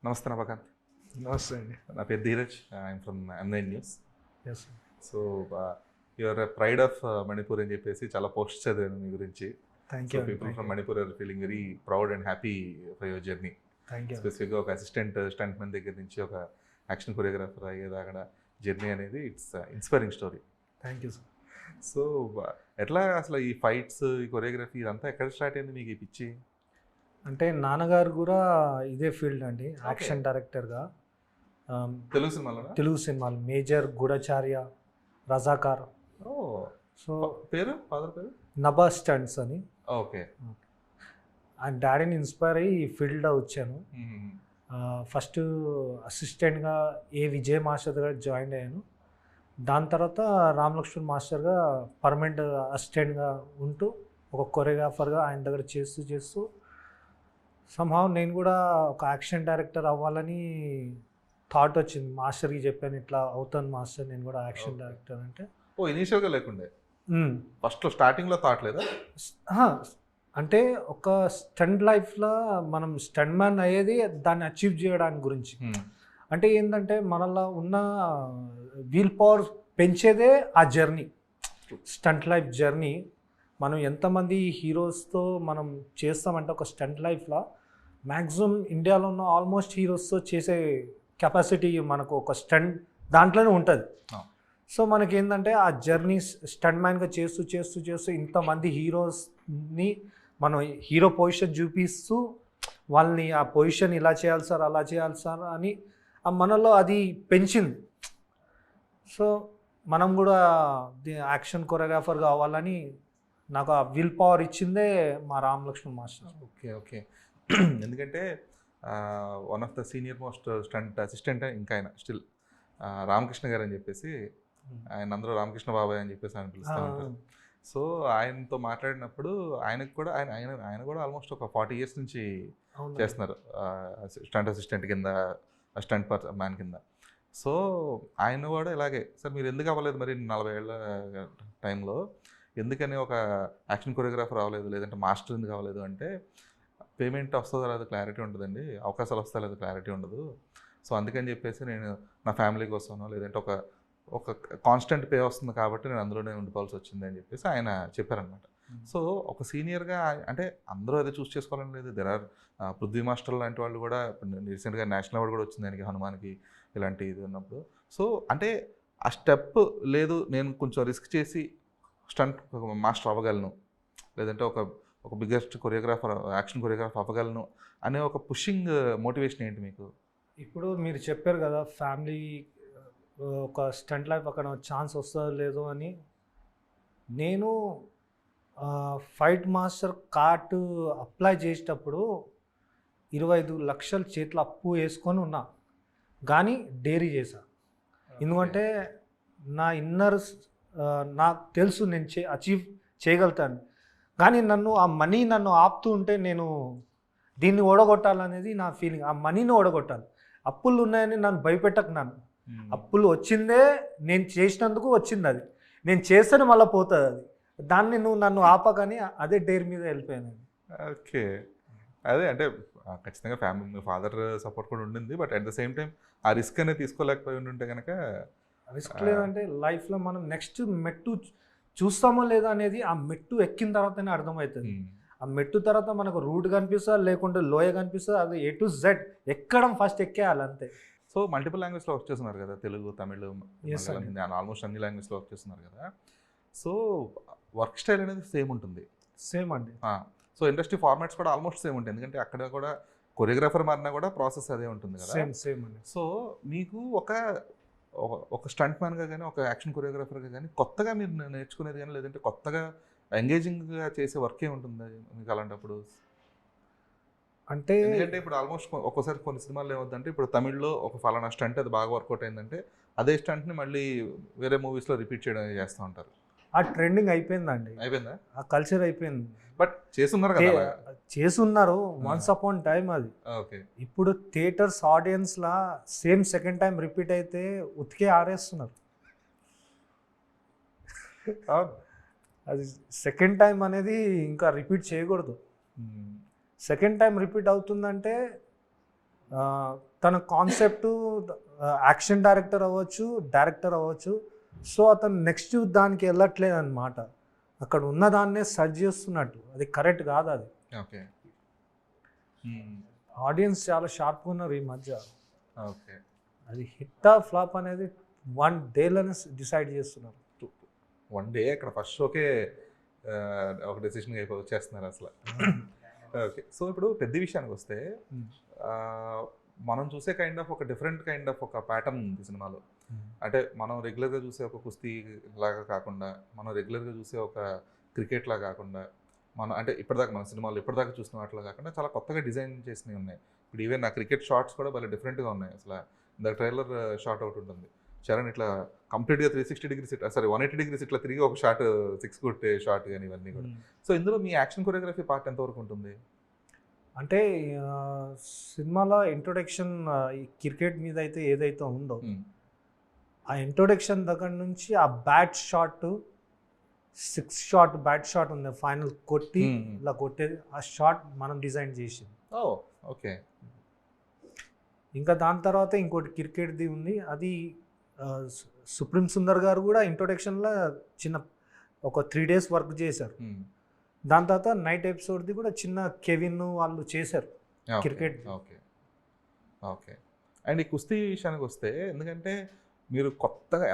నమస్తే నవకాంత్. నమస్తే అండి. నా పేరు Dheeraj. I'm from M9 news. Yes. So your pride of Manipur అని చెప్పేసి చాలా పోస్ట్ చదివాను మీ గురించి. Thank so you. People from Manipur are feeling very proud and happy for your journey. Thank you. స్పెసిఫిక్గా ఒక అసిస్టెంట్ స్టంట్మెన్ దగ్గర నుంచి ఒక యాక్షన్ కొరియోగ్రాఫర్ అయ్యేదాకా జర్నీ అనేది it's inspiring story. Thank you sir. So ఎట్లా అసలు ఈ ఫైట్స్, ఈ కొరియోగ్రఫీ ఇదంతా ఎక్కడ స్టార్ట్ అయింది మీకు ఈ పిచ్చి? అంటే నాన్నగారు కూడా ఇదే ఫీల్డ్ అండి, యాక్షన్ డైరెక్టర్గా. తెలుగు సినిమాలో తెలుగు సినిమాలు మేజర్, గూఢచార్య, రజాకార్. సో పేరు ఫాదర్ పేరు నభా స్టంట్స్ అని. ఓకే. ఆ డాడీని ఇన్స్పైర్ అయ్యి ఈ ఫీల్డ్లో వచ్చాను. ఫస్ట్ అసిస్టెంట్గా విజయ్ మాస్టర్ దగ్గర జాయిన్ అయ్యాను. దాని తర్వాత రామ్ లక్ష్మణ్ మాస్టర్గా పర్మనెంట్ అసిస్టెంట్గా ఉంటూ ఒక కొరియోగ్రాఫర్గా ఆయన దగ్గర చేస్తూ సంహావ్ నేను కూడా ఒక యాక్షన్ డైరెక్టర్ అవ్వాలని థాట్ వచ్చింది. మాస్టర్కి చెప్పాను, ఇట్లా అవుతాను మాస్టర్ నేను కూడా యాక్షన్ డైరెక్టర్ అంటే. ఇనీషియల్గా లేకుండే ఫస్ట్ స్టార్టింగ్లో థాట్ లేదా? అంటే ఒక స్టంట్ లైఫ్లో మనం స్టంట్ మ్యాన్ అయ్యేది దాన్ని అచీవ్ చేయడానికి గురించి. అంటే ఏంటంటే మనలో ఉన్న వీల్ పవర్ పెంచేదే ఆ జర్నీ, స్టంట్ లైఫ్ జర్నీ. మనం ఎంతమంది హీరోస్తో మనం చేస్తామంటే ఒక స్టంట్ లైఫ్లో మ్యాక్సిమం ఇండియాలో ఉన్న ఆల్మోస్ట్ హీరోస్తో చేసే కెపాసిటీ మనకు ఒక స్టంట్ దాంట్లోనే ఉంటుంది. సో మనకి ఏంటంటే ఆ జర్నీ స్టంట్ మ్యాన్గా చేస్తూ ఇంతమంది హీరోస్ని మనం హీరో పొజిషన్ చూపిస్తూ వాళ్ళని ఆ పొజిషన్ ఇలా చేయాలి సార్, అలా చేయాలి సార్ అని మనలో అది పెంచింది. సో మనం కూడా యాక్షన్ కొరియోగ్రాఫర్ కావాలని నాకు ఆ విల్ పవర్ ఇచ్చిందే మా రామ్ లక్ష్మణ్ మాస్టర్. ఓకే. ఎందుకంటే one of the senior most stunt assistant ఇంకా ఆయన స్టిల్ రామకృష్ణ గారు అని చెప్పేసి, ఆయన అందరూ రామకృష్ణ బాబాయ్ అని చెప్పేసి ఆయన పిలుస్తూ ఉంటారు. సో ఆయనతో మాట్లాడినప్పుడు ఆయనకు కూడా ఆయన కూడా ఆల్మోస్ట్ ఒక 40 years నుంచి చేస్తున్నారు స్టంట్ అసిస్టెంట్ కింద, స్టంట్ మ్యాన్ కింద. సో ఆయన కూడా ఇలాగే, సార్ మీరు ఎందుకు అవ్వలేదు మరి 40 ఏళ్ళ టైంలో ఎందుకని ఒక యాక్షన్ కొరియోగ్రాఫర్ అవ్వలేదు, లేదంటే మాస్టర్ ఎందుకు అవ్వలేదు అంటే, పేమెంట్ వస్తుందో లేదు క్లారిటీ ఉంటుందండి, అవకాశాలు వస్తా లేదు క్లారిటీ ఉండదు. సో అందుకని చెప్పేసి నేను నా ఫ్యామిలీ కోసమో లేదంటే ఒక కాన్స్టెంట్ పే వస్తుంది కాబట్టి నేను అందులోనే ఉండిపోవాల్సి వచ్చింది అని చెప్పేసి ఆయన చెప్పారనమాట. సో ఒక సీనియర్గా అంటే అందరూ అదే చూస్ చేసుకోవాలని లేదు. దెర్ ఆర్ పృథ్వీ మాస్టర్ లాంటి వాళ్ళు కూడా రీసెంట్గా నేషనల్ అవార్డు కూడా వచ్చింది ఆయనకి, హనుమాన్కి ఇలాంటి ఇది ఉన్నప్పుడు. సో అంటే ఆ స్టెప్ లేదు, నేను కొంచెం రిస్క్ చేసి స్టంట్ మాస్టర్ అవ్వగలను, లేదంటే ఒక బిగ్గెస్ట్ కొరియోగ్రాఫర్, యాక్షన్ కొరియోగ్రాఫర్ అవ్వగలను అనే ఒక పుషింగ్ మోటివేషన్ ఏంటి మీకు? ఇప్పుడు మీరు చెప్పారు కదా ఫ్యామిలీ ఒక స్టంట్ లైఫ్ అక్కడ ఛాన్స్ వస్తుందో లేదో అని. నేను ఫైట్ మాస్టర్ కార్డు అప్లై చేసేటప్పుడు 25 లక్షల చేతులు అప్పు వేసుకొని ఉన్నా, కానీ డేరీ చేశా. ఎందుకంటే నా ఇన్నర్ నాకు తెలుసు నేను అచీవ్ చేయగలుగుతాను, కానీ ఆ మనీ నన్ను ఆపుతూ ఉంటే నేను దీన్ని ఓడగొట్టాలనేది నా ఫీలింగ్. ఆ మనీని ఓడగొట్టాలి. అప్పులు ఉన్నాయని నన్ను భయపెట్టకున్నాను. అప్పులు వచ్చిందే నేను చేసినందుకు వచ్చింది, అది నేను చేస్తేనే మళ్ళీ పోతుంది అది. దాన్ని నువ్వు నన్ను ఆపకని అదే డేర్ మీద వెళ్ళిపోయాను. ఓకే. అదే అంటే ఖచ్చితంగా ఫ్యామిలీ, మీ ఫాదర్ సపోర్ట్ కూడా ఉండింది, but at the same time ఆ రిస్క్ అనేది తీసుకోలేకపోయి ఉంటే కనుక. రిస్క్ లేదంటే లైఫ్లో మనం నెక్స్ట్ మెట్టు చూస్తామో లేదా అనేది ఆ మెట్టు ఎక్కిన తర్వాతనే అర్థమవుతుంది. ఆ మెట్టు తర్వాత మనకు రూట్ కనిపిస్తుంది, లేకుంటే లోయ కనిపిస్తుంది, అది A to Z ఎక్కడం ఫస్ట్ ఎక్కేయాలి అంతే. సో మల్టిపుల్ లాంగ్వేజ్లో వర్క్ చేస్తున్నారు కదా, తెలుగు, తమిళ్, హిందీ, ఆల్మోస్ట్ అన్ని లాంగ్వేజ్లో వర్క్ చేస్తున్నారు కదా. సో వర్క్ స్టైల్ అనేది సేమ్ ఉంటుంది? సేమ్ అండి. సో ఇండస్ట్రీ ఫార్మాట్స్ కూడా ఆల్మోస్ట్ సేమ్ ఉంటాయి, ఎందుకంటే అక్కడ కూడా కొరియోగ్రాఫర్ మారినా కూడా ప్రాసెస్ అదే ఉంటుంది కదా. సేమ్ అండి. సో మీకు ఒక స్టంట్ మ్యాన్గా కానీ, ఒక యాక్షన్ కొరియోగ్రాఫర్గా కానీ కొత్తగా మీరు నేర్చుకునేది కానీ, లేదంటే కొత్తగా ఎంగేజింగ్గా చేసే వర్క్ ఏముంటుంది మీకు అలాంటప్పుడు? అంటే ఎందుకంటే ఇప్పుడు ఆల్మోస్ట్ ఒక్కోసారి కొన్ని సినిమాలు ఏమవుతుందంటే, ఇప్పుడు తమిళ్లో ఒక ఫలానా స్టంట్ అది బాగా వర్కౌట్ అయిందంటే అదే స్టంట్ని మళ్ళీ వేరే మూవీస్లో రిపీట్ చేయడం చేస్తూ ఉంటారు. ఆ ట్రెండింగ్ అయిపోయిందండి. అయిపోయిందా? ఆ కల్చర్ అయిపోయింది. బట్ చేస్తున్నారు కదా, చేస్తున్నారు వన్స్ అపాన్ టైం అది. ఓకే. ఇప్పుడు థియేటర్స్ ఆడియన్స్లా సేమ్ సెకండ్ టైం రిపీట్ అయితే ఉతికే ఆరేస్తున్నారు. అది సెకండ్ టైం అనేది ఇంకా రిపీట్ చేయకూడదు. సెకండ్ టైం రిపీట్ అవుతుందంటే తన కాన్సెప్ట్ యాక్షన్ డైరెక్టర్ అవ్వచ్చు. సో అతను నెక్స్ట్ దానికి వెళ్ళట్లేదు అనమాట. అక్కడ ఉన్న దాన్నే సర్చ్ చేస్తున్నట్టు. అది కరెక్ట్ కాదు. అది ఓకే. ఆడియన్స్ చాలా షార్ప్గా ఉన్నారు ఈ మధ్య. ఓకే. అది హిట్ ఆ ఫ్లాప్ అనేది 1 డేలోనే డిసైడ్ చేస్తున్నారు. 1 డే అక్కడ ఫస్ట్ షోకే ఒక డెసిషన్ వచ్చేస్తున్నారు అసలు. ఓకే. సో ఇప్పుడు పెద్ద విషయానికి వస్తే మనం చూసే ఒక డిఫరెంట్ ఒక ప్యాటర్న్ ఉంది సినిమాలో. అంటే మనం రెగ్యులర్గా చూసే ఒక కుస్తీ లాగా కాకుండా, మనం రెగ్యులర్గా చూసే ఒక క్రికెట్ లాగా కాకుండా, మనం అంటే మన సినిమాలు ఇప్పటిదాకా చూసిన వాటిలో కాకుండా చాలా కొత్తగా డిజైన్ చేసినవి ఉన్నాయి. ఇప్పుడు ఈవెన్ ఆ క్రికెట్ షాట్స్ కూడా భలే డిఫరెంట్గా ఉన్నాయి. అసలు ఇందాక ట్రైలర్ షాట్ ఒకటి ఉంటుంది, చరణ్ ఇట్లా కంప్లీట్గా 360 degrees 180 degrees ఇట్లా తిరిగి ఒక షాట్ 6 కొట్టే షాట్ కానీ ఇవన్నీ కూడా. సో ఇందులో మీ యాక్షన్ కొరియోగ్రఫీ పార్ట్ ఎంతవరకు ఉంటుంది? అంటే సినిమాలో ఇంట్రొడక్షన్ ఈ క్రికెట్ మీద అయితే ఏదైతే ఉందో, ఆ ఇంట్రొడక్షన్ దగ్గర నుంచి ఆ bat shot 6 shot bat shot ఉంది ఫైనల్ కొట్టి ఇలా కొట్టేది, ఆ షాట్ మనం డిజైన్ చేసింది. ఓకే. ఇంకా దాని తర్వాత ఇంకోటి క్రికెట్ది ఉంది, అది సుప్రీం సుందర్ గారు కూడా ఇంట్రొడక్షన్లో చిన్న ఒక 3 days వర్క్ చేశారు. దాని తర్వాత నైట్ ఎపిసోడ్ది కూడా చిన్న కెవిన్ వాళ్ళు చేశారు క్రికెట్. ఓకే. ఓకే. అండ్ ఈ కుస్తీ విషయానికి వస్తే, ఎందుకంటే మీరు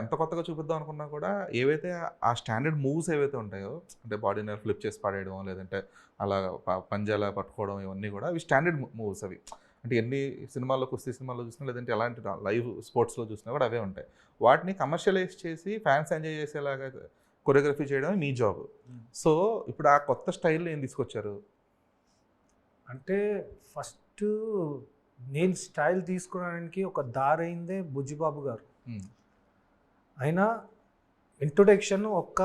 ఎంత కొత్తగా చూపిద్దాం అనుకున్నా కూడా ఏవైతే ఆ స్టాండర్డ్ మూవ్స్ ఏవైతే ఉంటాయో, అంటే బాడీని ఫ్లిప్ చేసి పడేయడం, లేదంటే అలా పంజాలా పట్టుకోవడం, ఇవన్నీ కూడా అవి స్టాండర్డ్ మూవ్స్. అవి అంటే ఎన్ని సినిమాల్లో కుస్తీ సినిమాల్లో చూసినా, లేదంటే ఎలాంటి లైవ్ స్పోర్ట్స్లో చూసినా కూడా అవే ఉంటాయి. వాటిని కమర్షియలైజ్ చేసి ఫ్యాన్స్ ఎంజాయ్ చేసేలాగా కొరియోగ్రఫీ చేయడం మీ జాబ్. సో ఇప్పుడు ఆ కొత్త స్టైల్లో ఏం తీసుకొచ్చారు? అంటే ఫస్ట్ నేను స్టైల్ తీసుకోవడానికి ఒక దారి అయిందే బుజ్జిబాబు గారు. అయినా ఇంట్రొడక్షన్ ఒక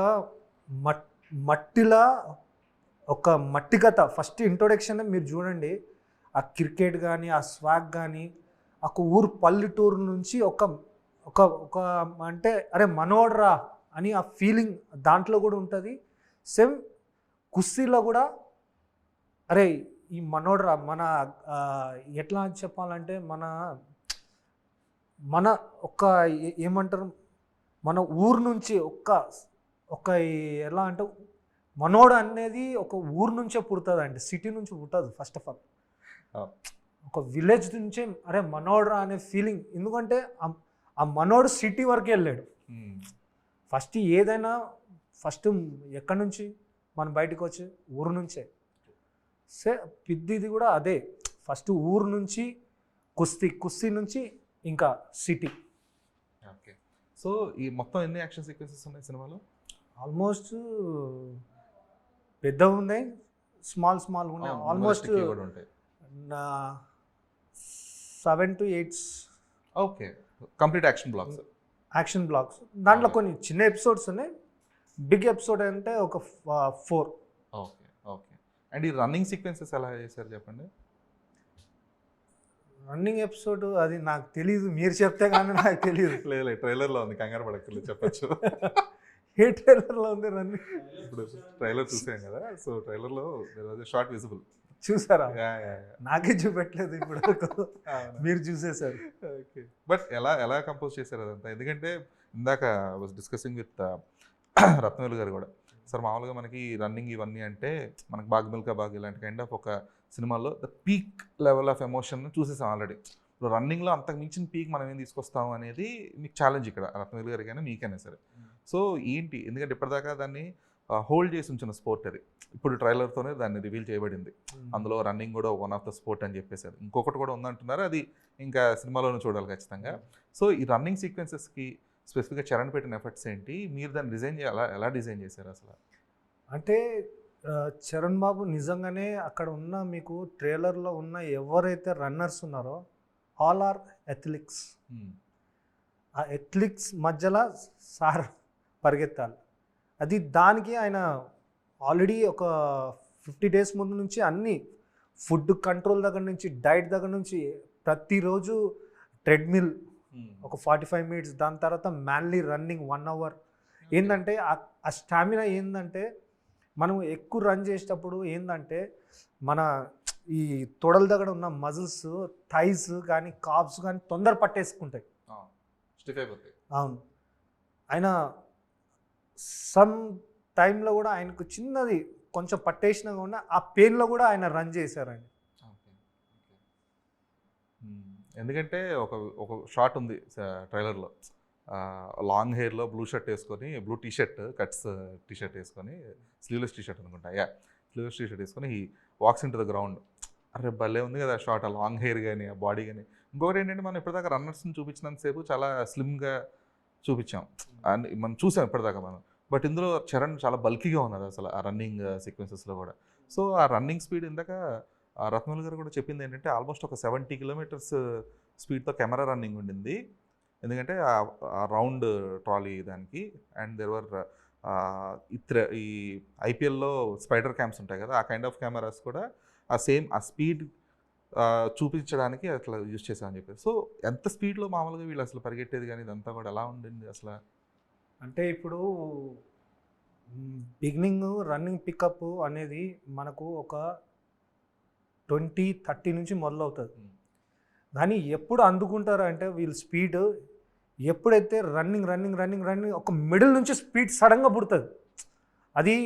మట్టిలా, ఒక మట్టి కథ. ఫస్ట్ ఇంట్రొడక్షన్ మీరు చూడండి, ఆ క్రికెట్ కానీ ఆ స్వాగ్ కానీ, ఒక ఊరు పల్లెటూరు నుంచి ఒక ఒక ఒక అంటే అరే మనోడ్రా అని ఆ ఫీలింగ్ దాంట్లో కూడా ఉంటుంది. సేమ్ కుస్తీలో కూడా అరే ఈ మనోడ్రా, మన ఎట్లా అని చెప్పాలంటే మన ఒక ఏమంటారు, మన ఊరు నుంచి ఒక ఎలా అంటే మనోడు అనేది ఒక ఊరు నుంచే పుడుతుంది అండి, సిటీ నుంచి పుట్టదు. ఫస్ట్ ఆఫ్ ఆల్ ఒక విలేజ్ నుంచే అరే మనోడ్రా అనే ఫీలింగ్. ఎందుకంటే ఆ మనోడు సిటీ వరకు వెళ్ళాడు. ఫస్ట్ ఏదైనా ఫస్ట్ ఎక్కడి నుంచి మనం బయటకు వచ్చి ఊరు నుంచే. పిద్దిది కూడా అదే, ఫస్ట్ ఊరు నుంచి కుస్తీ నుంచి ఇంకా సిటీ. ఓకే. సో ఈ మొత్తం ఎన్ని యాక్షన్ సీక్వెన్సెస్ ఉన్నాయి సినిమాలో? ఆల్మోస్ట్ పెద్దవి ఉన్నాయి, స్మాల్ ఉన్నాయి. Almost 7 to 8. Okay. Complete action blocks. దాంట్లో కొన్ని చిన్న ఎపిసోడ్స్ ఉన్నాయి, బిగ్ ఎపిసోడ్ అంటే ఒక 4. ఓకే. ఓకే. అండ్ ఈ రన్నింగ్ సీక్వెన్సెస్ ఎలా చేశారు చెప్పండి? రన్నింగ్ ఎపిసోడ్ అది నాకు తెలీదు, మీరు చెప్తే కానీ నాకు తెలియదు. లేదు, ట్రైలర్లో ఉంది, కంగారు పడక్కర్లేదు, చెప్పచ్చు. ఏ ట్రైలర్లో ఉంది రన్నింగ్? ఇప్పుడు ట్రైలర్ చూసాం కదా, సో ట్రైలర్లో షార్ట్ విజిబుల్ చూసారా? నాకే చూపెట్టలేదు ఇప్పుడు, మీరు చూసేసారు. ఓకే. బట్ ఎలా కంపోజ్ చేశారు అదంతా? ఎందుకంటే ఇందాక వాజ్ డిస్కసింగ్ విత్ రత్నవేలు గారు కూడా, సార్ మామూలుగా మనకి రన్నింగ్ ఇవన్నీ అంటే మనకి బాగ్ మిల్కా బాగ్ ఇలాంటి కైండ్ ఆఫ్ ఒక సినిమాలో the peak level of emotion చూసేసాం ఆల్రెడీ. ఇప్పుడు రన్నింగ్లో అంతకు మించిన పీక్ మనం ఏం తీసుకొస్తాము అనేది మీకు ఛాలెంజ్ ఇక్కడ, రత్నవేలు గారికైనా మీకైనా సరే. సో ఏంటి, ఎందుకంటే ఇప్పటిదాకా దాన్ని హోల్డ్ చేసి ఉంచిన స్పోర్ట్ అది, ఇప్పుడు ట్రైలర్తోనే దాన్ని రివీల్ చేయబడింది. అందులో రన్నింగ్ కూడా 1 of the sport అని చెప్పేసి, అది ఇంకొకటి కూడా ఉందంటున్నారు, అది ఇంకా సినిమాలోనే చూడాలి ఖచ్చితంగా. సో ఈ రన్నింగ్ సీక్వెన్సెస్కి స్పెసిఫిక్గా చరణ్ పెట్టిన ఎఫర్ట్స్ ఏంటి, మీరు దాన్ని డిజైన్ ఎలా డిజైన్ చేశారు అసలు? అంటే చరణ్ బాబు నిజంగానే అక్కడ ఉన్న, మీకు ట్రైలర్లో ఉన్న ఎవరైతే రన్నర్స్ ఉన్నారో ఆల్ ఆర్ అథ్లెటిక్స్. ఆ అథ్లెటిక్స్ మధ్యలో సార్ పరిగెత్తాలి. అది దానికి ఆయన ఆల్రెడీ ఒక 50 days ముందు నుంచి అన్ని ఫుడ్ కంట్రోల్ దగ్గర నుంచి, డైట్ దగ్గర నుంచి, ప్రతిరోజు ట్రెడ్మిల్ ఒక 45 minutes, దాని తర్వాత మ్యాన్లీ రన్నింగ్ 1 hour. ఏంటంటే ఆ స్టామినా ఏంటంటే మనం ఎక్కువ రన్ చేసేటప్పుడు ఏంటంటే మన ఈ తొడల దగ్గర ఉన్న మజిల్స్, థైస్ కానీ కాప్స్ కానీ తొందర పట్టేసుకుంటాయి. స్టిఫ్ అయిపోతాయి. అవును. ఆయన సమ్ టైంలో కూడా ఆయనకు చిన్నది కొంచెం పట్టేసినా కూడా ఆ పెయిన్లో కూడా ఆయన రన్ చేశారండి. ఎందుకంటే ఒక ఒక షాట్ ఉంది ట్రైలర్లో, లాంగ్ హెయిర్లో బ్లూ షర్ట్ వేసుకొని, blue T shirt, cuts T shirt వేసుకొని, స్లీవ్లెస్ టీ షర్ట్ అనుకుంటా, స్లీవ్లెస్ టీ షర్ట్ వేసుకొని ఈ walks in to the ground. అరే భలే ఉంది కదా షాట్, ఆ లాంగ్ హెయిర్ కానీ ఆ బాడీ కానీ. ఇంకొకటి ఏంటంటే మనం ఇప్పటిదాకా రన్నర్స్ని చూపించినంతసేపు చాలా స్లిమ్గా చూపించాం అని మనం చూసాం ఇప్పటిదాకా మనం. బట్ ఇందులో చరణ్ చాలా బల్కీగా ఉన్నారు అసలు ఆ రన్నింగ్ సీక్వెన్సెస్లో కూడా. సో ఆ రన్నింగ్ స్పీడ్ ఇందాక రత్నవేలు గారు కూడా చెప్పింది ఏంటంటే ఆల్మోస్ట్ ఒక 70 కిలోమీటర్స్ స్పీడ్తో కెమెరా రన్నింగ్ ఉండింది. ఎందుకంటే ఆ రౌండ్ ట్రాలీ దానికి. అండ్ దెర్ వర్ ఈ ఐపీఎల్లో స్పైడర్ క్యామ్స్ ఉంటాయి కదా, ఆ కైండ్ ఆఫ్ కెమెరాస్ కూడా ఆ స్పీడ్ చూపించడానికి అట్లా యూజ్ చేశామని చెప్పి. సో ఎంత స్పీడ్లో మామూలుగా వీళ్ళు అసలు పరిగెట్టేది కానీ ఇదంతా కూడా ఎలా ఉండింది అసలు? అంటే ఇప్పుడు బిగినింగ్ రన్నింగ్ పికప్ అనేది మనకు ఒక 20-30 నుంచి మొదలవుతుంది. కానీ ఎప్పుడు అందుకుంటారు అంటే వీళ్ళు స్పీడ్ ఎప్పుడైతే రన్నింగ్ ఒక మిడిల్ నుంచి స్పీడ్ సడన్గా పుడుతుంది. అది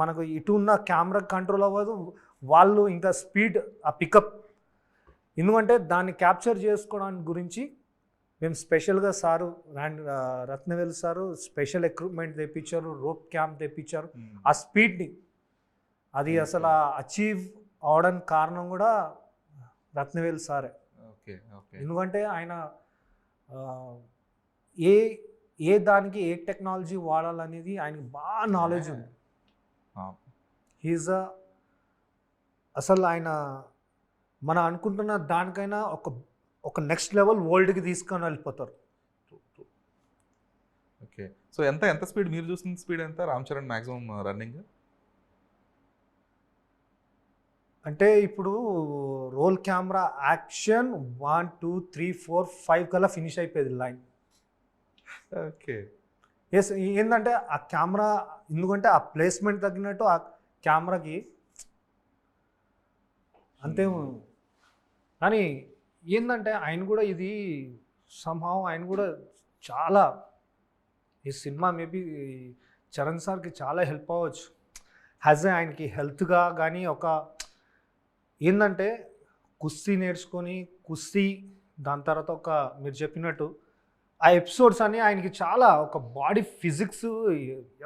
మనకు ఇటు ఉన్న కెమెరా కంట్రోల్ అవ్వదు, వాళ్ళు ఇంకా స్పీడ్ ఆ పికప్. ఎందుకంటే దాన్ని క్యాప్చర్ చేసుకోవడానికి గురించి మేము స్పెషల్గా sir Rathnavelu sir special equipment తెప్పించారు, రోప్ క్యామ్ తెప్పించారు. ఆ స్పీడ్ని అది అసలు అచీవ్ అవడానికి కారణం కూడా రత్నవేలు సారే. ఎందుకంటే ఆయన ఏ దానికి ఏ టెక్నాలజీ వాడాలనేది ఆయనకి బాగా నాలెడ్జ్ ఉంది. హీజ్ అసలు ఆయన మనం అనుకుంటున్న దానికైనా ఒక నెక్స్ట్ లెవెల్ వరల్డ్కి తీసుకొని వెళ్ళిపోతారు. ఓకే. సో ఎంత స్పీడ్ మీరు చూసిన స్పీడ్ ఎంత రామ్ చరణ్ మ్యాక్సిమం రన్నింగ్? అంటే ఇప్పుడు రోల్ కెమెరా యాక్షన్ 1 2 3 4 5 కల్లా ఫినిష్ అయిపోయేది లైన్. ఓకే. ఎస్, ఏంటంటే ఆ కెమెరా ఎందుకంటే ఆ ప్లేస్మెంట్ తగ్గినట్టు ఆ కెమెరాకి అంతే. కానీ ఏంటంటే ఆయన కూడా ఇది సంభావం ఆయన కూడా చాలా ఈ సినిమా మేబీ చరణ్ సార్కి చాలా హెల్ప్ అవ్వచ్చు. హ్యాజ్ ఆయనకి హెల్త్గా కానీ ఒక ఏంటంటే కుస్తీ నేర్చుకొని దాని తర్వాత ఒక మీరు చెప్పినట్టు ఆ ఎపిసోడ్స్ అని ఆయనకి చాలా ఒక బాడీ ఫిజిక్స్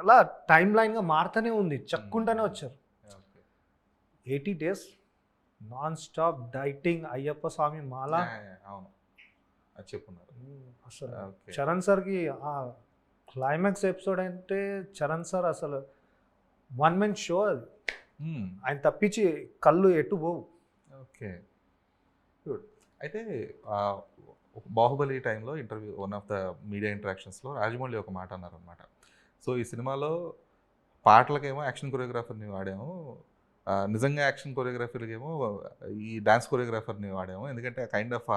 ఎలా టైం లైన్గా మారుతూనే ఉంది, చెక్కుంటూనే వచ్చారు. 80 days non stop dieting, Ayyappa Swamy మాల. అవును చెప్పున్నారు అసలు చరణ్ సార్కి ఆ క్లైమాక్స్ ఎపిసోడ్ అంటే చరణ్ సార్ అసలు 1 man షో అది. ఆయన తప్పించి కళ్ళు ఎటు పోవు. Okay good. అయితే బాహుబలి టైంలో interview one of the media ఇంటరాక్షన్స్లో రాజమౌళి ఒక మాట అన్నారనమాట. సో ఈ సినిమాలో పాటలకేమో యాక్షన్ కొరియోగ్రాఫర్ని వాడాము, నిజంగా యాక్షన్ కొరియోగ్రాఫర్కేమో ఈ డ్యాన్స్ కొరియోగ్రాఫర్ని వాడాము, ఎందుకంటే ఆ కైండ్ ఆఫ్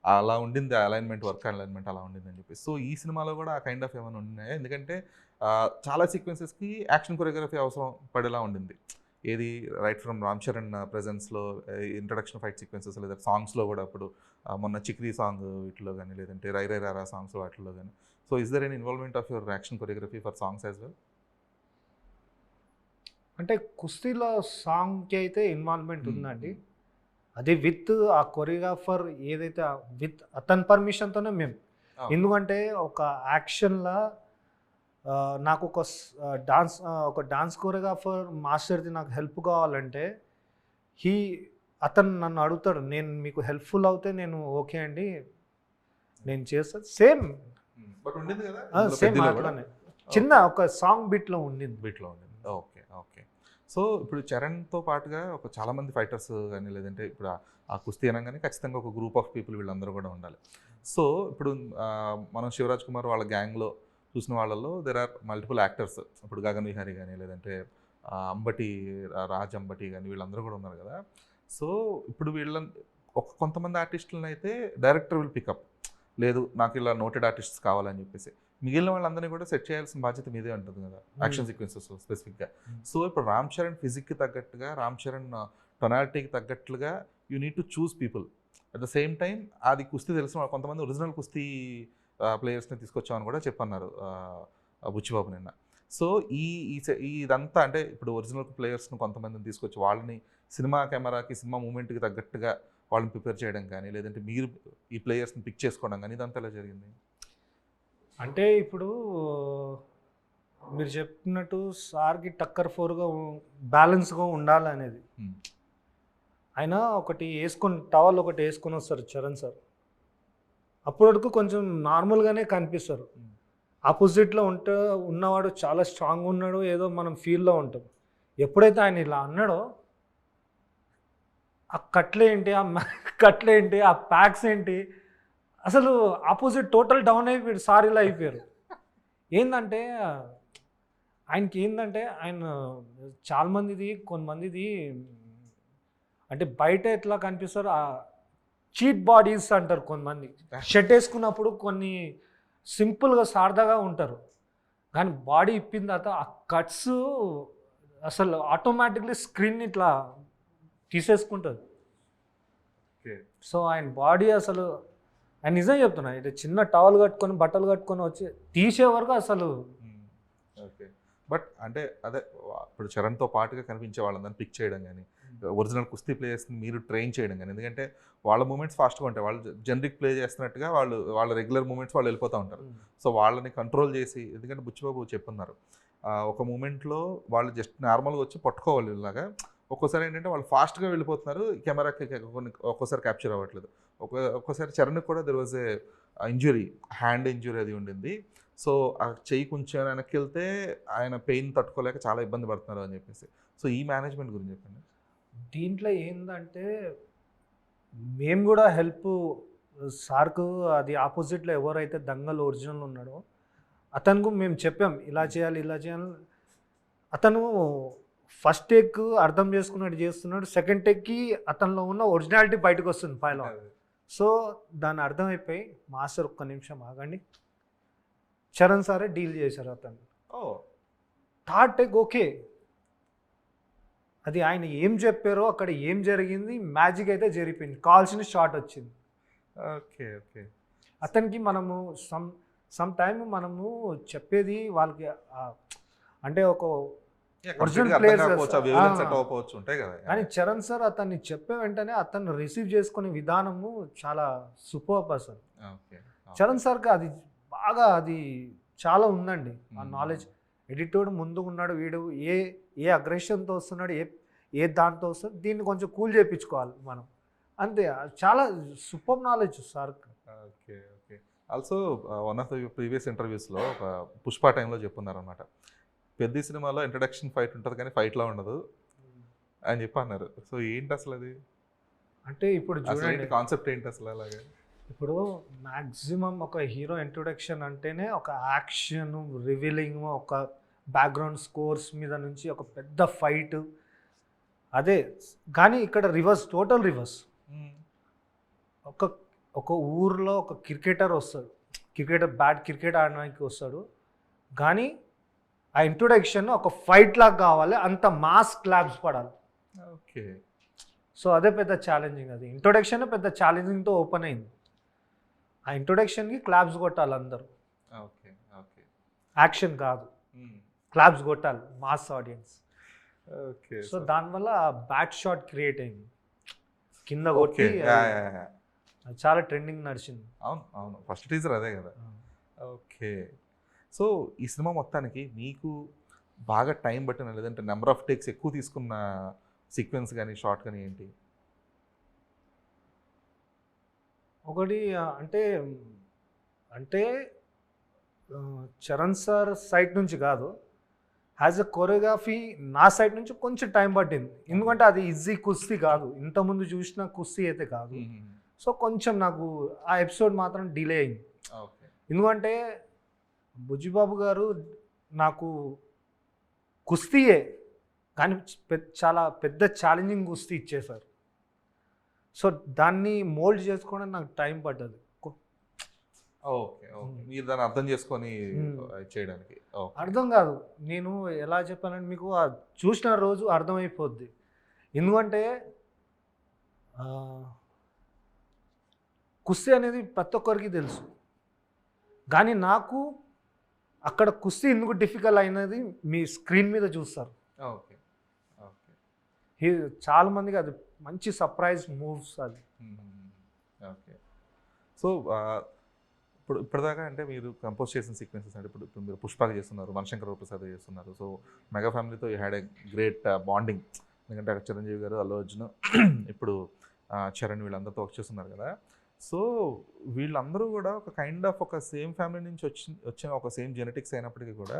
అలా ఉండింది, అలైన్మెంట్ వర్క్ అలైన్మెంట్ అలా ఉండింది అని చెప్పి. సో ఈ సినిమాలో కూడా ఆ కైండ్ ఆఫ్ ఏమైనా ఉన్నాయా? ఎందుకంటే చాలా సీక్వెన్సెస్కి యాక్షన్ కొరియోగ్రఫీ అవసరం పడేలా ఉండింది. ఏది రైట్ ఫ్రమ్ రామ్ చరణ్ ప్రెజెన్స్లో ఇంట్రడక్షన్ ఫైట్ సీక్వెన్సెస్, లేదా సాంగ్స్లో కూడా అప్పుడు మొన్న చిక్రీ సాంగ్ వీటిలో కానీ, లేదంటే రై రై రారా సాంగ్స్ వాటిలో కానీ. So is there an involvement of your action choreography for songs as well? అంటే కుస్తీలో సాంగ్కి అయితే ఇన్వాల్వ్మెంట్ ఉందండి. అది విత్ ఆ కొరియోగ్రాఫర్ ఏదైతే విత్ అతని పర్మిషన్తోనే మేము. ఎందుకంటే ఒక యాక్షన్లో నాకు ఒక డాన్స్ కొరియోగ్రాఫర్ మాస్టర్ది నాకు హెల్ప్ కావాలంటే అతను నన్ను అడుగుతాడు, నేను మీకు హెల్ప్ఫుల్ అవుతే నేను ఓకే అండి నేను చేస్తాను. సేమ్ అట్లానే చిన్న ఒక సాంగ్ బిట్లో ఉండింది. Okay okay. సో ఇప్పుడు చరణ్తో పాటుగా ఒక చాలామంది ఫైటర్స్ కానీ, లేదంటే ఇప్పుడు ఆ కుస్తీ అనగానే ఖచ్చితంగా ఒక గ్రూప్ ఆఫ్ పీపుల్ వీళ్ళందరూ కూడా ఉండాలి. సో ఇప్పుడు మనం శివరాజ్ కుమార్ వాళ్ళ గ్యాంగ్లో చూసిన వాళ్ళల్లో దెర్ ఆర్ మల్టిపుల్ యాక్టర్స్. ఇప్పుడు గగన్ విహారీ కానీ, లేదంటే రాజ్ అంబటి కానీ, వీళ్ళందరూ కూడా ఉన్నారు కదా. సో ఇప్పుడు కొంతమంది ఆర్టిస్టులను అయితే డైరెక్టర్ విల్ పికప్, లేదు నాకు ఇలా నోటెడ్ ఆర్టిస్ట్స్ కావాలని చెప్పేసి. మిగిలిన వాళ్ళందరినీ కూడా సెట్ చేయాల్సిన బాధ్యత మీదే ఉంటుంది కదా యాక్షన్ సీక్వెన్సెస్ స్పెసిఫిక్గా. సో ఇప్పుడు రామ్ చరణ్ ఫిజిక్కి తగ్గట్టుగా, రామ్ చరణ్ టొనాలిటీకి తగ్గట్లుగా you need to choose people. At the same time అది కుస్తీ తెలిసిన కొంతమంది ఒరిజినల్ కుస్తీ ప్లేయర్స్ని తీసుకొచ్చామని కూడా చెప్పన్నారు బుచ్చిబాబు నిన్న. సో ఇదంతా అంటే ఇప్పుడు ఒరిజినల్ ప్లేయర్స్ని కొంతమందిని తీసుకొచ్చి వాళ్ళని సినిమా కెమెరాకి సినిమా మూమెంట్కి తగ్గట్టుగా వాళ్ళని ప్రిపేర్ చేయడం కానీ, లేదంటే మీరు ఈ ప్లేయర్స్ని పిక్ చేసుకోవడం కానీ, ఇదంతా ఎలా జరిగింది? అంటే ఇప్పుడు మీరు చెప్పినట్టు సార్కి టక్కర్ ఫోర్గా బ్యాలెన్స్గా ఉండాలనేది. ఆయన ఒకటి టవల్ ఒకటి వేసుకొని వస్తారు చరణ్ సార్. అప్పటి వరకు కొంచెం నార్మల్గానే కనిపిస్తారు. ఆపోజిట్లో ఉన్నవాడు చాలా స్ట్రాంగ్ ఉన్నాడు ఏదో మనం ఫీల్లో ఉంటాం. ఎప్పుడైతే ఆయన ఇలా అన్నాడో ఆ కట్లేంటి, ఆ ప్యాక్స్ ఏంటి, అసలు ఆపోజిట్ టోటల్ డౌన్ అయిపోయాడు. సార్ ఇలా అయిపోయారు. ఏంటంటే ఆయన చాలామందిది కొంతమందిది అంటే బయట ఎట్లా కనిపిస్తారు చీట్ బాడీస్ అంటారు కొంతమంది. షర్ట్ వేసుకున్నప్పుడు కొన్ని సింపుల్గా సారదాగా ఉంటారు, కానీ బాడీ ఇప్పిన తర్వాత ఆ కట్స్ అసలు ఆటోమేటిక్లీ స్క్రీన్ ఇట్లా తీసేసుకుంటుంది. సో ఆయన బాడీ అసలు ఆయన నిజం చెప్తున్నా, ఇట్లా చిన్న టవల్ కట్టుకొని బట్టలు కట్టుకొని వచ్చి తీసే వరకు అసలు. ఓకే, బట్ అంటే అదే ఇప్పుడు చరణ్తో పాటుగా కనిపించే వాళ్ళందరినీ పిక్ చేయడం కానీ, ఒరిజినల్ కుస్తీ ప్లేయర్స్ని మీరు ట్రైన్ చేయడం కానీ, ఎందుకంటే వాళ్ళ మూమెంట్స్ ఫాస్ట్గా ఉంటాయి. వాళ్ళు జనరిక్ ప్లే చేస్తున్నట్టుగా వాళ్ళ రెగ్యులర్ మూమెంట్స్ వాళ్ళు వెళ్ళిపోతూ ఉంటారు. సో వాళ్ళని కంట్రోల్ చేసి, ఎందుకంటే బుచ్చిబాబు చెప్పున్నారు ఒక మూమెంట్లో వాళ్ళు జస్ట్ నార్మల్గా వచ్చి పట్టుకోవాలి ఇలాగా. ఒక్కోసారి ఏంటంటే వాళ్ళు ఫాస్ట్గా వెళ్ళిపోతున్నారు, కెమెరాకి ఒక్కోసారి క్యాప్చర్ అవ్వట్లేదు. ఒక్కోసారి చరణ్కి కూడా there was a injury, hand injury అది ఉండింది. సో ఆ చెయ్యి కొంచెం వెనక్కి వెళ్తే ఆయన పెయిన్ తట్టుకోలేక చాలా ఇబ్బంది పడుతున్నారు అని చెప్పేసి. సో ఈ మేనేజ్మెంట్ గురించి చెప్పండి. దీంట్లో ఏంటంటే మేము కూడా హెల్ప్ సార్కు, అది ఆపోజిట్లో ఎవరైతే దంగల్ ఒరిజినల్ ఉన్నాడో అతనికి మేము చెప్పాం ఇలా చేయాలి. అతను ఫస్ట్ టేక్ అర్థం చేసుకున్నట్టు చేస్తున్నాడు, సెకండ్ టేక్కి అతనిలో ఉన్న ఒరిజినాలిటీ బయటకు వస్తుంది పైలో. సో దాన్ని అర్థమైపోయి మాస్టర్ ఒక్క నిమిషం ఆగండి, చరణ్ సారే డీల్ చేశారు అతను. థర్డ్ టేక్ ఓకే, అది ఆయన ఏం చెప్పారో అక్కడ ఏం జరిగింది, మ్యాజిక్ అయితే జరిగిపోయింది, కావాల్సిన షాట్ వచ్చింది. ఓకే ఓకే, అతనికి మనము సమ్ టైమ్ మనము చెప్పేది వాళ్ళకి అంటే ఒక ఒరిజినల్ ప్లేయర్స్ ఉంటాయి కదా, కానీ చరణ్ సార్ అతన్ని చెప్పే వెంటనే అతన్ని రిసీవ్ చేసుకునే విధానము చాలా సూపర్బ్ అసలు. చరణ్ సార్కి అది బాగా అది చాలా ఉందండి ఆ నాలెడ్జ్. ఎడిటోడ్ ముందు ఉన్నాడు, వీడు ఏ అగ్రెషన్తో వస్తున్నాడు, ఏ దాంతో వస్తాడు, దీన్ని కొంచెం కూల్ చేయించుకోవాలి మనం, అంతే. చాలా super knowledge sir. Okay okay. Also one of the previous ఇంటర్వ్యూస్లో ఒక పుష్ప టైంలో చెప్పున్నారనమాట, పెద్ద సినిమాలో ఇంట్రడక్షన్ ఫైట్ ఉంటుంది కానీ ఫైట్లా ఉండదు అని చెప్పి అన్నారు. సో ఏంటి అసలు అది, అంటే ఇప్పుడు చూడండి కాన్సెప్ట్ ఏంటి అసలు? అలాగే ఇప్పుడు మ్యాక్సిమం ఒక హీరో ఇంట్రొడక్షన్ అంటేనే ఒక యాక్షన్, రివీలింగ్, ఒక బ్యాక్గ్రౌండ్ స్కోర్స్ మీద నుంచి ఒక పెద్ద ఫైట్, అదే. కానీ ఇక్కడ రివర్స్, టోటల్ రివర్స్. ఒక ఊర్లో ఒక క్రికెటర్ వస్తాడు, బ్యాట్ క్రికెట్ ఆడడానికి వస్తాడు, కానీ ఆ ఇంట్రొడక్షన్ ఒక ఫైట్ లాగా కావాలి, అంత మాస్ క్లాప్స్ పడాలి. ఓకే. సో అదే పెద్ద ఛాలెంజింగ్, అది ఇంట్రొడక్షన్ పెద్ద ఛాలెంజింగ్తో ఓపెన్ అయింది. ఆ ఇంట్రొడక్షన్కి క్లాప్స్ కొట్టాలి అందరూ. ఓకే ఓకే, యాక్షన్ కాదు, క్లాప్స్ కొట్టాలి మాస్ ఆడియన్స్. ఓకే. సో దానివల్ల బ్యాట్ షాట్ క్రియేట్ అయింది, కింద కొట్టి చాలా ట్రెండింగ్ నడిచింది. అవును అవును, ఫస్ట్ టీజర్ అదే కదా. ఓకే. సో ఈ సినిమా మొత్తానికి మీకు బాగా టైం పట్టిన, లేదంటే నెంబర్ ఆఫ్ టేక్స్ ఎక్కువ తీసుకున్న సీక్వెన్స్ కానీ షార్ట్ కానీ ఏంటి? ఒకటి అంటే చరణ్ సార్ సైడ్ నుంచి కాదు, యాజ్ ఎ కొరియోగ్రఫీ నా సైడ్ నుంచి కొంచెం టైం పట్టింది. ఎందుకంటే అది ఈజీ కుస్తీ కాదు, ఇంతకుముందు చూసిన కుస్తీ అయితే కాదు. సో కొంచెం నాకు ఆ ఎపిసోడ్ మాత్రం డిలే అయింది. ఎందుకంటే బుజ్జిబాబు గారు నాకు కుస్తీయే కానీ చాలా పెద్ద ఛాలెంజింగ్ కుస్తీ ఇచ్చేశారు. సో దాన్ని మోల్డ్ చేసుకోవడానికి నాకు టైం పడ్డది. ఓకే ఓకే, మీరు దాన్ని అర్థం చేసుకొని చేయడానికి. అర్థం కాదు, నేను ఎలా చెప్పానంటే మీకు చూసిన రోజు అర్థమైపోద్ది. ఎందుకంటే ఆ, కుస్తీ అనేది ప్రతి ఒక్కరికి తెలుసు, కానీ నాకు అక్కడ కుస్తీ ఎందుకు డిఫికల్ట్ అయినది మీ స్క్రీన్ మీద చూస్తారు. ఓకే ఓకే చాలా మందికి అది మంచి సర్ప్రైజ్ మూవ్స్ అది. ఓకే సో ఇప్పటిదాకా అంటే మీరు కంపోజ్ చేసిన సీక్వెన్సెస్ అంటే ఇప్పుడు మీరు పుష్పకి చేస్తున్నారు, మనశంకర ప్రసాద్ చేస్తున్నారు. సో మెగా ఫ్యామిలీతో you had a great bonding. ఎందుకంటే అక్కడ చిరంజీవి గారు, అల్లు అర్జున్, ఇప్పుడు చరణ్ వీళ్ళందరితో వర్క్ చేస్తున్నారు కదా. సో వీళ్ళందరూ కూడా ఒక కైండ్ ఆఫ్ ఒక సేమ్ ఫ్యామిలీ నుంచి వచ్చిన ఒక సేమ్ జెనెటిక్స్ అయినప్పటికీ కూడా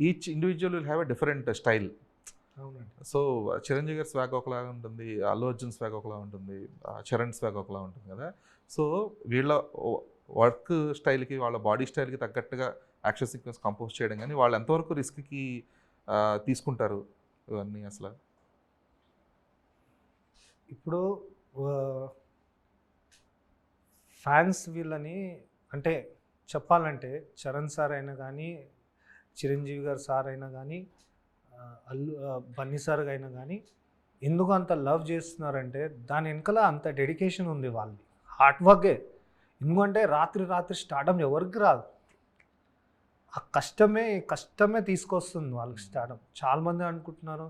each individual will have a different style. అవునండి. సో చిరంజీవి గారి స్వాగ్ ఒకలాగా ఉంటుంది, అల్లు అర్జున్ స్వాగ్ ఒకలా ఉంటుంది, చరణ్ స్వాగ్ ఒకలా ఉంటుంది కదా. సో వీళ్ళ వర్క్ స్టైల్కి, వాళ్ళ బాడీ స్టైల్కి తగ్గట్టుగా యాక్షన్ సీక్వెన్స్ కంపోజ్ చేయడం, కానీ వాళ్ళు ఎంతవరకు రిస్క్కి తీసుకుంటారు ఇవన్నీ అసలు? ఇప్పుడు ఫ్యాన్స్ వీళ్ళని అంటే చెప్పాలంటే చరణ్ సార్ అయినా కానీ, చిరంజీవి గారు సార్ అయినా కానీ, బన్నీ సార్ అయినా కానీ ఎందుకు అంత లవ్ చేస్తున్నారంటే దాని వెనకాల అంత డెడికేషన్ ఉంది, వాళ్ళది హార్డ్ వర్కే. ఎందుకంటే రాత్రి స్టార్డమ్ ఎవరికి రాదు, ఆ కష్టమే తీసుకొస్తుంది వాళ్ళకి స్టార్డమ్. చాలామంది అనుకుంటున్నారు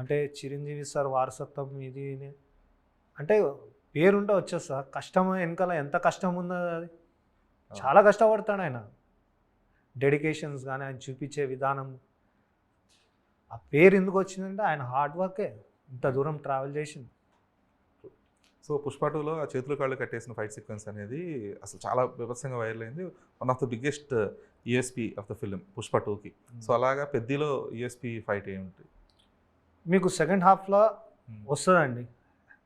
అంటే చిరంజీవి సార్ వారసత్వం ఇది అంటే పేరుంటే వచ్చేస్తా, కష్టం వెనకాల ఎంత కష్టం ఉందో అది చాలా కష్టపడతాడు ఆయన. డెడికేషన్స్ కానీ ఆయన చూపించే విధానం, ఆ పేరు ఎందుకు వచ్చిందంటే ఆయన హార్డ్ వర్కే ఇంత దూరం ట్రావెల్ చేసింది. సో పుష్ప 2లో ఆ చేతులు కాళ్ళు కట్టేసిన ఫైట్ సీక్వెన్స్ అనేది అసలు చాలా విభత్సంగా వైరల్ అయింది. One of the biggest USP of the film Pushpa 2కి. సో అలాగా పెద్దలో యూఎస్పీ ఫైట్ ఏముంటుంది మీకు సెకండ్ హాఫ్లో వస్తుందండి,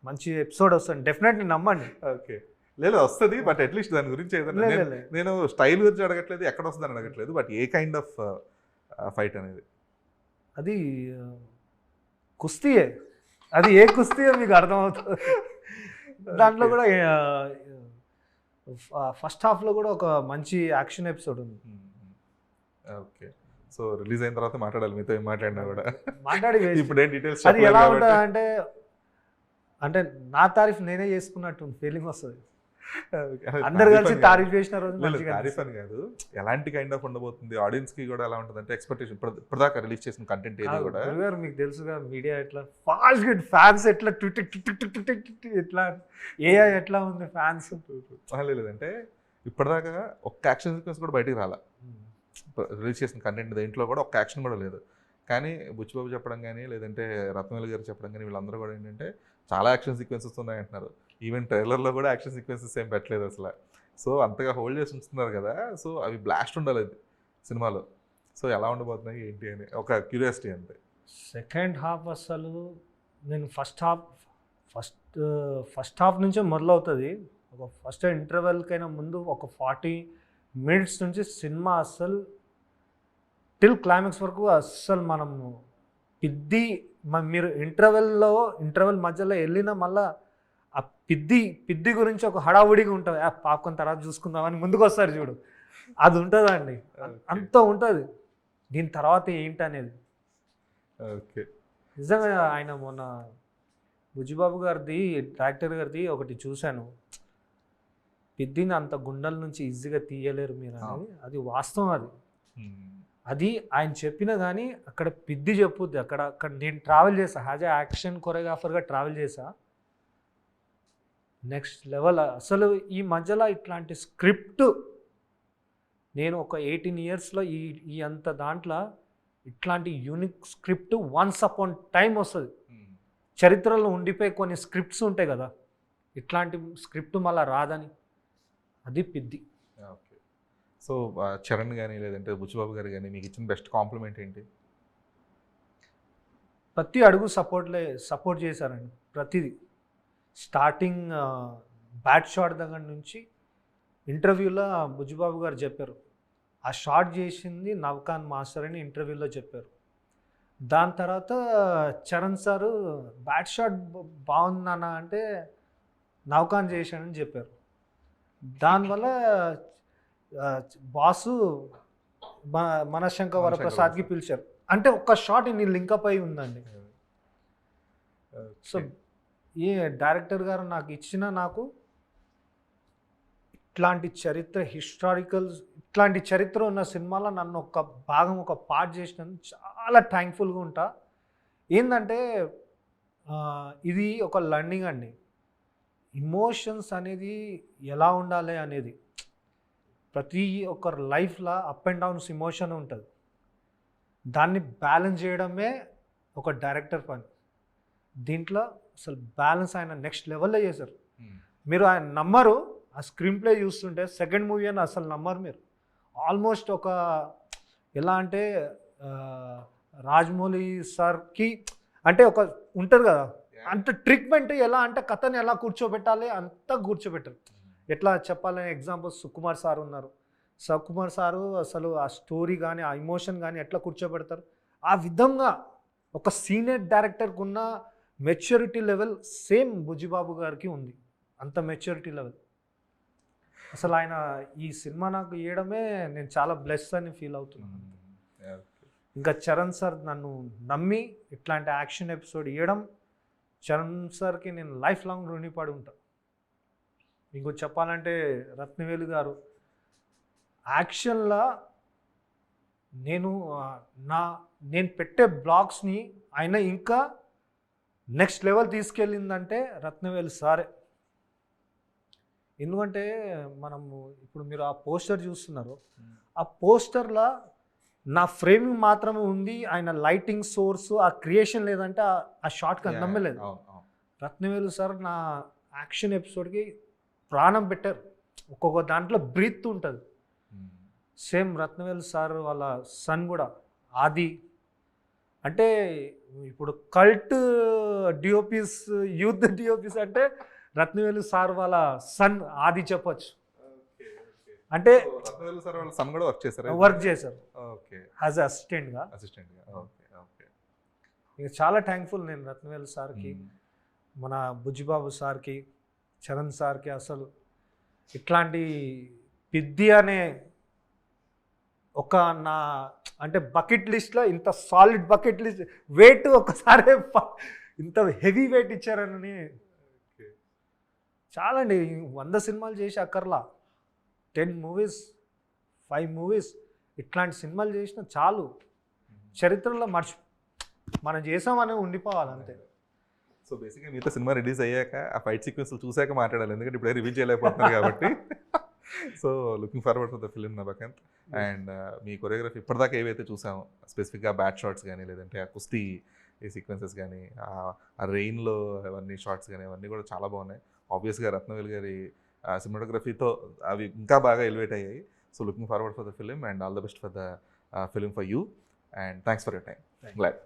మంచి ఎపిసోడ్ వస్తుంది, డెఫినెట్లీ నమ్మండి. ఓకే లేదు వస్తుంది, బట్ అట్లీస్ట్ దాని గురించి ఏదైనా నేను స్టైల్ గురించి అడగట్లేదు, ఎక్కడ వస్తుందని అడగట్లేదు, but A kind of fight అనేది? అది కుస్తీయే, అది ఏ కుస్తీయో మీకు అర్థమవుతుంది. దాంట్లో కూడా ఫస్ట్ హాఫ్లో కూడా ఒక మంచి యాక్షన్ ఎపిసోడ్ ఉంది. ఓకే సో రిలీజ్ అయిన తర్వాత మాట్లాడాలి, మీతో ఏం మాట్లాడినా కూడా మాట్లాడి ఇప్పుడు ఏం డీటెయిల్స్ అది ఎలా ఉంటుంది అంటే నా తారీఫ్ నేనే చేసుకున్నట్టు ఫీలింగ్ వస్తుంది. అందరు కలిసి తారీఫ్ చేసిన రోజు తారీఫ్ అని కాదు, ఎలాంటి కైండ్ ఆఫ్ ఉండబోతుంది, ఆడియన్స్ కి కూడా ఎలా ఉంటుంది అంటే ఎక్స్పెక్టేషన్ ఇప్పటిదాకా రిలీజ్ చేసిన కంటెంట్ ఏది కూడా మీకు తెలుసుగా, మీడియా ఎట్లా ఫాస్ట్ ఫ్యాన్స్ ఎట్లా ఎట్లా ఏఐ ఎట్లా ఉంది ఫ్యాన్స్ లేదంటే ఇప్పటిదాకా ఒక్క యాక్షన్ సీక్వెన్స్ కూడా బయటికి రాలా. రిలీజ్ చేసిన కంటెంట్ దేంట్లో కూడా ఒక్క యాక్షన్ కూడా లేదు. కానీ బుచ్చిబాబు చెప్పడం కానీ లేదంటే రత్నవేలు గారు చెప్పడం కానీ వీళ్ళందరూ కూడా ఏంటంటే చాలా యాక్షన్ సీక్వెన్సెస్ ఉన్నాయి అంటున్నారు. ఈవెన్ ట్రైలర్లో కూడా యాక్షన్ సీక్వెన్సెస్ ఏం పెట్టలేదు అసలు. సో అంతగా హోల్డ్ చేసి ఉంచుతున్నారు కదా, సో అవి బ్లాస్ట్ ఉండాలి అది సినిమాలో. సో ఎలా ఉండబోతున్నాయి ఏంటి అని ఒక క్యూరియాసిటీ అంతే. సెకండ్ హాఫ్ అసలు నేను ఫస్ట్ హాఫ్ నుంచే మొదలవుతుంది. ఒక ఫస్ట్ ఇంటర్వెల్కైనా ముందు ఒక 40 minutes నుంచి సినిమా అస్సలు టిల్ క్లైమాక్స్ వరకు అస్సలు మనము మీరు ఇంటర్వెల్ మధ్యలో వెళ్ళిన మళ్ళా ఆ పిద్ది గురించి ఒక హడావుడిగా ఉంటుంది, పాప్కార్న్ తర్వాత చూసుకుందామని ముందుకు వస్తారు చూడు, అది ఉంటుందండి, అంత ఉంటుంది. దీని తర్వాత ఏంటనేది ఓకే నిజంగా ఆయన మొన్న బుజ్జిబాబు గారిది డైరెక్టర్ గారిది ఒకటి చూశాను, పిద్దిని అంత గుండెల నుంచి ఈజీగా తీయలేరు మీరు అని. అది వాస్తవం. అది ఆయన చెప్పినా కానీ అక్కడ పిద్ది చెప్పుద్ది. అక్కడ నేను ట్రావెల్ చేసా, యాజ్ ఏ యాక్షన్ కొరియోగ్రాఫర్గా ట్రావెల్ చేసా, నెక్స్ట్ లెవెల్. అసలు ఈ మధ్యలో ఇట్లాంటి స్క్రిప్ట్ నేను ఒక 18 yearsలో ఈ అంత దాంట్లో ఇట్లాంటి unique script once upon time వస్తుంది. చరిత్రలో ఉండిపోయి కొన్ని స్క్రిప్ట్స్ ఉంటాయి కదా, ఇట్లాంటి స్క్రిప్ట్ మళ్ళీ రాదని, అది పిద్ది. ఓకే సో చరణ్ కానీ లేదంటే బుచ్చిబాబు గారు కానీ మీకు ఇచ్చిన బెస్ట్ కాంప్లిమెంట్ ఏంటి? ప్రతి అడుగు సపోర్ట్ చేశారండి. ప్రతిదీ స్టార్టింగ్ బ్యాట్ షాట్ దగ్గర నుంచి ఇంటర్వ్యూలో బుజ్జిబాబు గారు చెప్పారు, ఆ షాట్ చేసింది నవ్ఖాన్ మాస్టర్ అని ఇంటర్వ్యూలో చెప్పారు. దాని తర్వాత చరణ్ సారు బ్యాట్ షాట్ బాగుందన్న అంటే నవ్ఖాన్ చేశాడని చెప్పారు. దానివల్ల బాసు మనశంకర్ వరప్రసాద్కి పిలిచారు. అంటే ఒక్క షాట్ ఇన్ని లింకప్ అయి ఉందండి. సో ఈ డైరెక్టర్ గారు నాకు ఇట్లాంటి చరిత్ర ఇట్లాంటి చరిత్ర ఉన్న సినిమాలో నన్ను ఒక భాగం ఒక పార్ట్ చేసినందుకు చాలా థ్యాంక్ఫుల్గా ఉంటా. ఏంటంటే ఇది ఒక లర్నింగ్ అండి. ఇమోషన్స్ అనేది ఎలా ఉండాలి అనేది ప్రతి ఒక్కరి లైఫ్లో అప్ అండ్ డౌన్స్ ఇమోషన్ ఉంటుంది. దాన్ని బ్యాలెన్స్ చేయడమే ఒక డైరెక్టర్ పని. దీంట్లో అసలు బ్యాలెన్స్ ఆయన నెక్స్ట్ లెవెల్లో చేశారు. మీరు ఆయన నమ్మరు, ఆ స్క్రీన్ ప్లే చూస్తుంటే సెకండ్ మూవీ అని అసలు నమ్మరు మీరు. ఆల్మోస్ట్ ఒక ఎలా అంటే రాజమౌళి సార్కి అంటే ఒక ఉంటుంది కదా, అంత ట్రీట్మెంట్ ఎలా అంటే కథని ఎలా కూర్చోబెట్టాలి అంతా కూర్చోబెట్టారు. ఎట్లా చెప్పాలని ఎగ్జాంపుల్ సుకుమార్ సార్ ఉన్నారు. సుకుమార్ సారు అసలు ఆ స్టోరీ కానీ ఆ ఇమోషన్ కానీ ఎట్లా కూర్చోబెడతారు, ఆ విధంగా ఒక సీనియర్ డైరెక్టర్కి ఉన్న మెచ్యూరిటీ లెవెల్ సేమ్ బుజ్జిబాబు గారికి ఉంది. అంత మెచ్యూరిటీ లెవెల్ అసలు ఆయన ఈ సినిమా నాకు ఇవ్వడమే నేను చాలా బ్లెస్ అని ఫీల్ అవుతున్నాను. ఇంకా చరణ్ సార్ నన్ను నమ్మి ఇట్లాంటి యాక్షన్ ఎపిసోడ్ ఇవ్వడం, చరణ్ సార్కి నేను లైఫ్ లాంగ్ రుణపడి ఉంటాను. ఇంకో చెప్పాలంటే రత్నవేలు గారు యాక్షన్లో నేను పెట్టే బ్లాగ్స్ని ఆయన ఇంకా నెక్స్ట్ లెవెల్ తీసుకెళ్ళిందంటే రత్నవేలు సారే. ఎందుకంటే మనము ఇప్పుడు మీరు ఆ పోస్టర్ చూస్తున్నారు, ఆ పోస్టర్లో నా ఫ్రేమింగ్ మాత్రమే ఉంది, ఆయన లైటింగ్ సోర్స్ ఆ క్రియేషన్ లేదంటే ఆ షాట్కి అందమే లేదు. రత్నవేలు సార్ నా యాక్షన్ ఎపిసోడ్కి ప్రాణం పెట్టారు. ఒక్కొక్క దాంట్లో బ్రీత్ ఉంటుంది. సేమ్ రత్నవేలు సార్ వాళ్ళ సన్ కూడా ఆది, అంటే ఇప్పుడు కల్ట్ డిఓపీస్, యూత్ డిఓపీస్ అంటే రత్నవేలు సార్ వాళ్ళ సన్ ఆది చెప్పొచ్చు. అంటే వర్క్ చేశారు యాజ్ అసిస్టెంట్గా. ఇక చాలా థ్యాంక్ఫుల్ నేను రత్నవేలు సార్కి, మన బుజ్జిబాబు సార్కి, చరణ్ సార్కి. అసలు ఇట్లాంటి పిద్ది అనే ఒక నా అంటే బకెట్ లిస్ట్లో ఇంత సాలిడ్ బకెట్ లిస్ట్ వెయిట్ ఒకసారి ఇంత హెవీ వెయిట్ ఇచ్చారని చాలా అండి. 100 సినిమాలు చేసి అక్కర్లా, 10 మూవీస్ 5 మూవీస్ ఇట్లాంటి సినిమాలు చేసిన చాలు. చరిత్రలో మనం చేసామని ఉండిపోవాలి అంతే. సో బేసిక్గా మీతో సినిమా రిలీజ్ అయ్యాక ఆ ఫైట్ సీక్వెన్స్లు చూసాక మాట్లాడాలి, ఎందుకంటే ఇప్పుడే రివీల్ చేయలేకపోతున్నారు కాబట్టి. So looking forward for the film Navakanth. And me choreography ఇప్పటిదాకా ఏవైతే చూసామో స్పెసిఫిక్గా బ్యాట్ షాట్స్ కానీ, లేదంటే ఆ కుస్తీ ఈ సీక్వెన్సెస్ కానీ, ఆ రెయిన్లో అవన్నీ షార్ట్స్ కానీ అవన్నీ కూడా చాలా బాగున్నాయి. ఆబ్వియస్గా రత్నవేలు గారి సినిమాటోగ్రఫీతో అవి ఇంకా బాగా ఎలివేట్ అయ్యాయి. So looking forward for the film and all the best for the film for you. And thanks for your time. Glad.